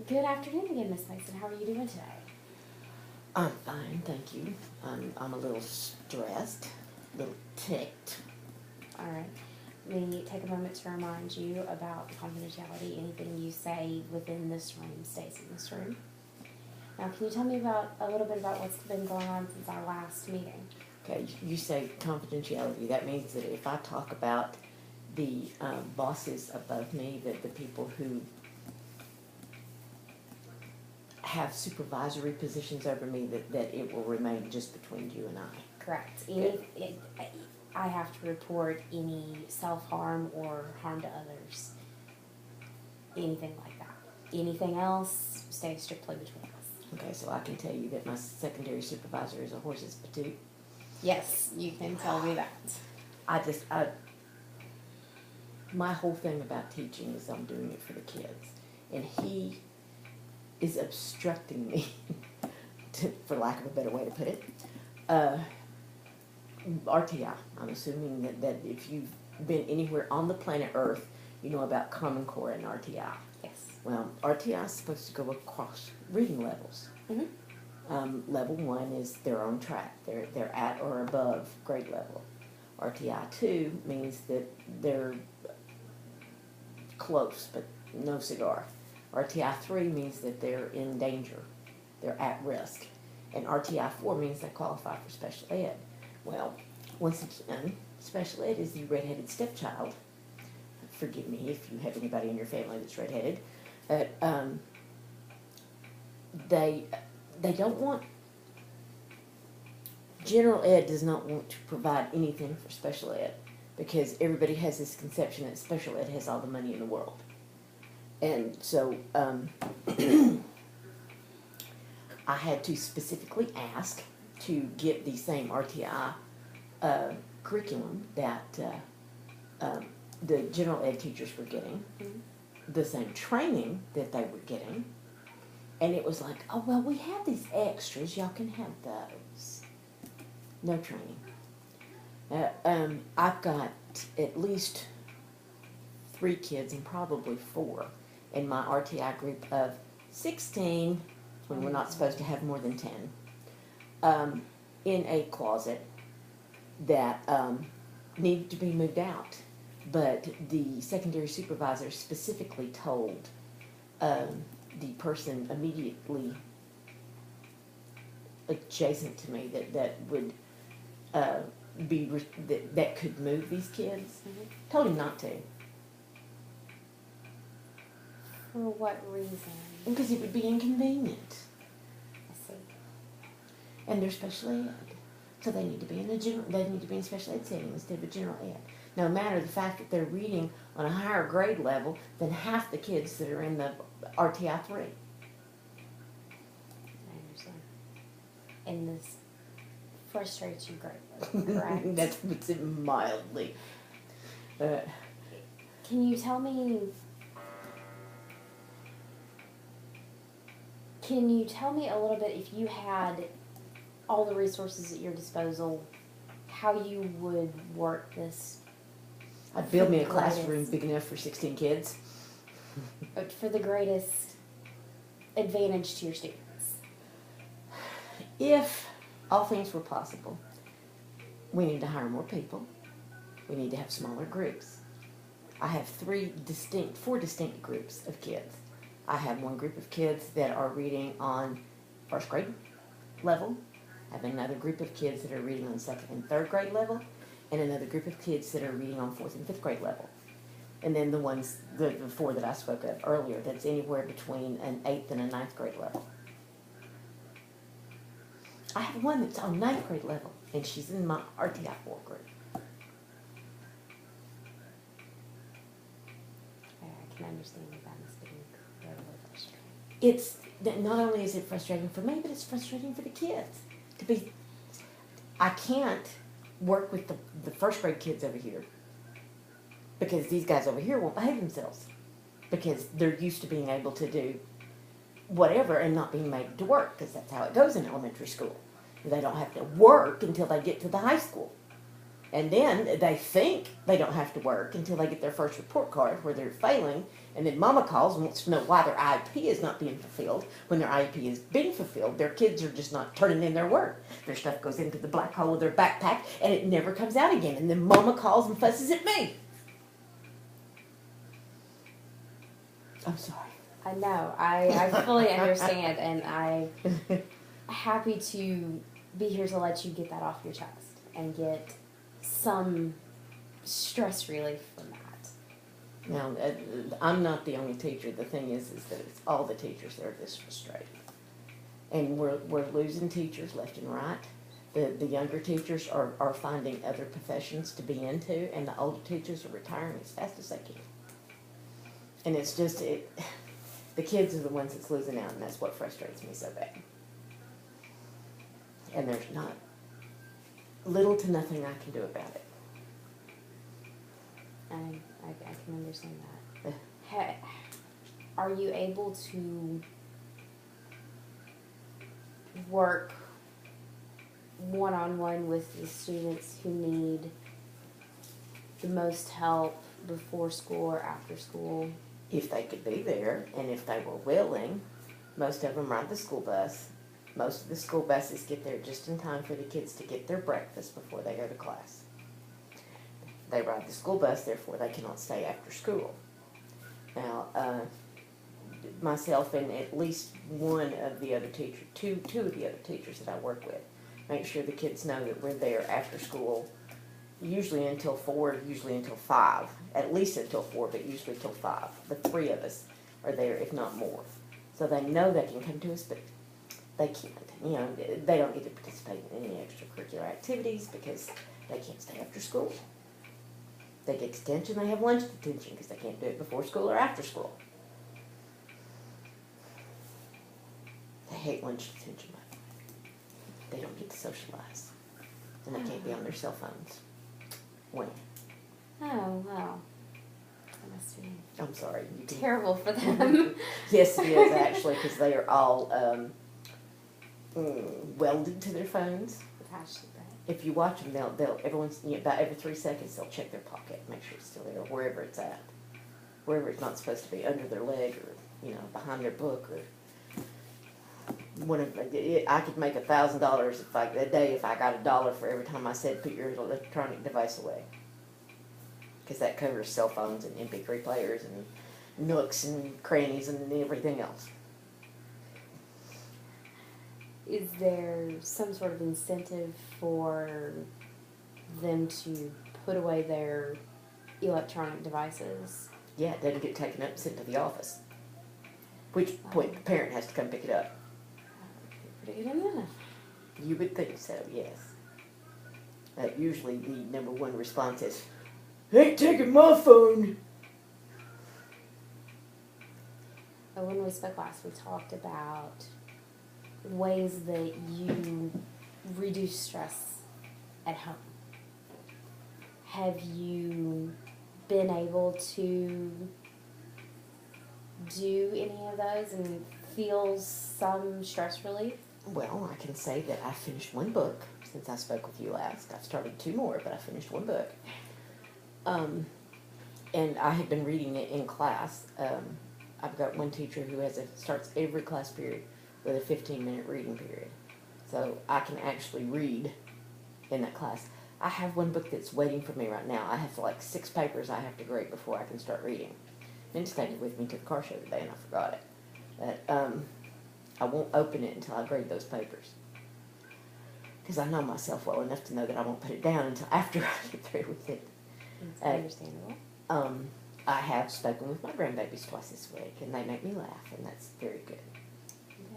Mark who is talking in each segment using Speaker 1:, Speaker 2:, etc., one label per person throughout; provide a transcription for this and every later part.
Speaker 1: Good afternoon again, Miss Mason. How are you doing today?
Speaker 2: I'm fine, thank you. I'm a little stressed, a little ticked.
Speaker 1: All right. Let me take a moment to remind you about confidentiality. Anything you say within this room stays in this room. Now, can you tell me about a little bit about what's been going on since our last meeting?
Speaker 2: Okay, you say confidentiality. That means that if I talk about the bosses above me, that the people who have supervisory positions over me, that it will remain just between you and I.
Speaker 1: Correct.
Speaker 2: Good.
Speaker 1: I have to report any self-harm or harm to others. Anything like that. Anything else stays strictly between us.
Speaker 2: Okay, so I can tell you that my secondary supervisor is a horse's patoot.
Speaker 1: Yes, you can tell me that.
Speaker 2: My whole thing about teaching is I'm doing it for the kids. And he is obstructing me, for lack of a better way to put it. RTI, I'm assuming that if you've been anywhere on the planet Earth, you know about Common Core and RTI.
Speaker 1: Yes.
Speaker 2: Well, RTI is supposed to go across reading levels.
Speaker 1: Mm-hmm.
Speaker 2: Level 1 is their own track. They're at or above grade level. RTI 2 means that they're close, but no cigar. RTI 3 means that they're in danger. They're at risk. And RTI 4 means they qualify for special ed. Well, once again, special ed is the redheaded stepchild. Forgive me if you have anybody in your family that's redheaded. But they don't want, general ed does not want to provide anything for special ed because everybody has this conception that special ed has all the money in the world. And so I had to specifically ask to get the same RTI curriculum that the general ed teachers were getting, the same training that they were getting, and it was like, oh, well, we have these extras, y'all can have those. No training. I've got at least 3 kids, and probably 4, in my RTI group of 16, when we're not supposed to have more than 10, in a closet that needed to be moved out. But the secondary supervisor specifically told the person immediately adjacent to me that would that could move these kids.
Speaker 1: Mm-hmm.
Speaker 2: Told him not to.
Speaker 1: For what reason?
Speaker 2: Because it would be inconvenient.
Speaker 1: I see.
Speaker 2: And they're special ed. So they need to be in a special ed setting instead of a general ed. No matter the fact that they're reading on a higher grade level than half the kids that are in the RTI 3.
Speaker 1: I understand. And this frustrates you greatly, correct?
Speaker 2: That puts it mildly.
Speaker 1: Can you tell me a little bit, if you had all the resources at your disposal, how you would work this?
Speaker 2: I'd build me a
Speaker 1: For the
Speaker 2: classroom
Speaker 1: greatest-
Speaker 2: big enough for 16 kids.
Speaker 1: for the greatest advantage to your students.
Speaker 2: If all things were possible, we need to hire more people. We need to have smaller groups. I have 4 distinct groups of kids. I have one group of kids that are reading on first grade level. I have another group of kids that are reading on second and third grade level, and another group of kids that are reading on fourth and fifth grade level. And then the 4 that I spoke of earlier, that's anywhere between an 8th and a 9th grade level. I have one that's on 9th grade level, and she's in my RTI 4 group.
Speaker 1: I can understand that must be incredibly frustrating.
Speaker 2: It's not only is it frustrating for me, but it's frustrating for the kids. I can't work with the first grade kids over here because these guys over here won't behave themselves because they're used to being able to do whatever and not being made to work, because that's how it goes in elementary school. They don't have to work until they get to the high school. And then they think they don't have to work until they get their first report card where they're failing. And then mama calls and wants to know why their IEP is not being fulfilled. When their IEP is being fulfilled, their kids are just not turning in their work. Their stuff goes into the black hole of their backpack and it never comes out again. And then mama calls and fusses at me. I'm sorry.
Speaker 1: I know. I fully understand, and I'm happy to be here to let you get that off your chest and get some stress relief from that.
Speaker 2: Now, I'm not the only teacher. The thing is that it's all the teachers that are this frustrated. And we're losing teachers left and right. The younger teachers are finding other professions to be into, and the older teachers are retiring as fast as they can. And it's just, the kids are the ones that's losing out, and that's what frustrates me so bad. And there's not little to nothing I can do about it.
Speaker 1: I can understand that. Are you able to work one-on-one with the students who need the most help before school or after school?
Speaker 2: If they could be there, and if they were willing, most of them ride the school bus. Most of the school buses get there just in time for the kids to get their breakfast before they go to class. They ride the school bus, therefore they cannot stay after school. Now, myself and at least one of the other teachers, two of the other teachers that I work with, make sure the kids know that we're there after school, usually until 4, usually until 5, at least until 4, but usually till 5. The 3 of us are there, if not more. So they know they can come to us, but they can't. You know, they don't get to participate in any extracurricular activities because they can't stay after school. They get detention, they have lunch detention because they can't do it before school or after school. They hate lunch detention, by the way. They don't get to socialize. And they can't be on their cell phones. When?
Speaker 1: Oh, well. That must be
Speaker 2: I'm sorry.
Speaker 1: terrible for them.
Speaker 2: Yes, it is actually, because they are all welded to their phones.
Speaker 1: Gosh,
Speaker 2: If you watch them, they'll about every 3 seconds they'll check their pocket, make sure it's still there, wherever it's at, wherever it's not supposed to be, under their leg or behind their book or. I could make $1,000 a day if I got $1 for every time I said put your electronic device away, because that covers cell phones and MP3 players and nooks and crannies and everything else.
Speaker 1: is there some sort of incentive for them to put away their electronic devices?
Speaker 2: Yeah, it doesn't get taken up and sent to the office. Which point the parent has to come pick it up.
Speaker 1: Pretty good enough.
Speaker 2: You would think so, yes. Usually the number one response is, "Ain't taking my phone."
Speaker 1: When we spoke last, we talked about ways that you reduce stress at home. Have you been able to do any of those and feel some stress relief?
Speaker 2: Well, I can say that I finished one book since I spoke with you last. I've started 2 more, but I finished one book. And I had been reading it in class. I've got one teacher who starts every class period with a 15-minute reading period. So I can actually read in that class. I have one book that's waiting for me right now. I have like 6 papers I have to grade before I can start reading. Vince take it with me to the car show today and I forgot it. But I won't open it until I grade those papers. Because I know myself well enough to know that I won't put it down until after I get through with it.
Speaker 1: It's understandable.
Speaker 2: I have spoken with my grandbabies twice this week, and they make me laugh, and that's very good.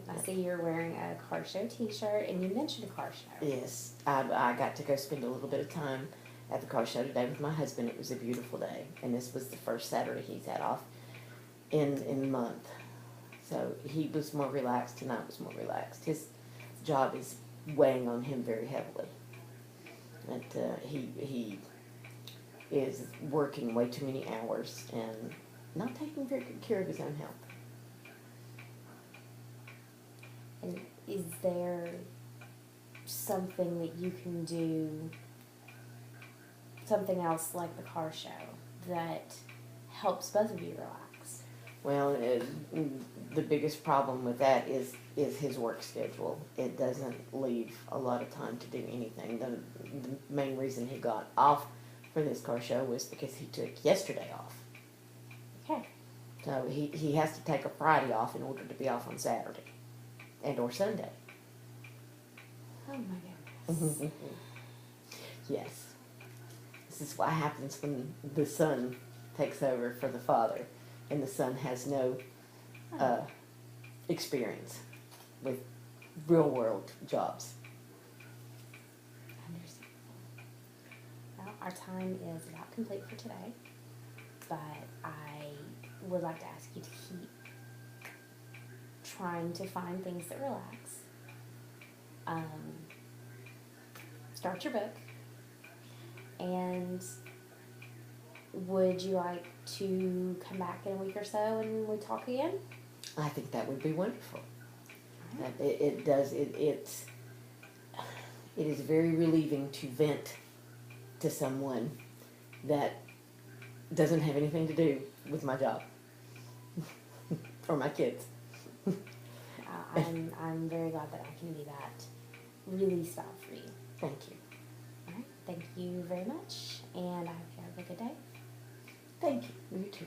Speaker 1: I see you're wearing a car show t-shirt, and you mentioned a car show.
Speaker 2: Yes, I got to go spend a little bit of time at the car show today with my husband. It was a beautiful day, and this was the first Saturday he's had off in a month. So he was more relaxed, and I was more relaxed. His job is weighing on him very heavily. But he is working way too many hours and not taking very good care of his own health.
Speaker 1: And is there something that you can do something else like the car show that helps both of you relax?
Speaker 2: Well, the biggest problem with that is his work schedule. It doesn't leave a lot of time to do anything. The main reason he got off for this car show was because he took yesterday off.
Speaker 1: Okay.
Speaker 2: So he has to take a Friday off in order to be off on Saturday and or Sunday.
Speaker 1: Oh my goodness.
Speaker 2: Yes. This is what happens when the son takes over for the father and the son has no experience with real world jobs.
Speaker 1: Understandable. Well, our time is about complete for today, but I would like to ask you to keep trying to find things that relax. Start your book. And would you like to come back in a week or so and we talk again?
Speaker 2: I think that would be wonderful.
Speaker 1: All right.
Speaker 2: It is very relieving to vent to someone that doesn't have anything to do with my job or my kids.
Speaker 1: I'm very glad that I can be that release valve for you.
Speaker 2: Thank you.
Speaker 1: All right. Thank you very much, and I hope you have a good day.
Speaker 2: Thank you. You too.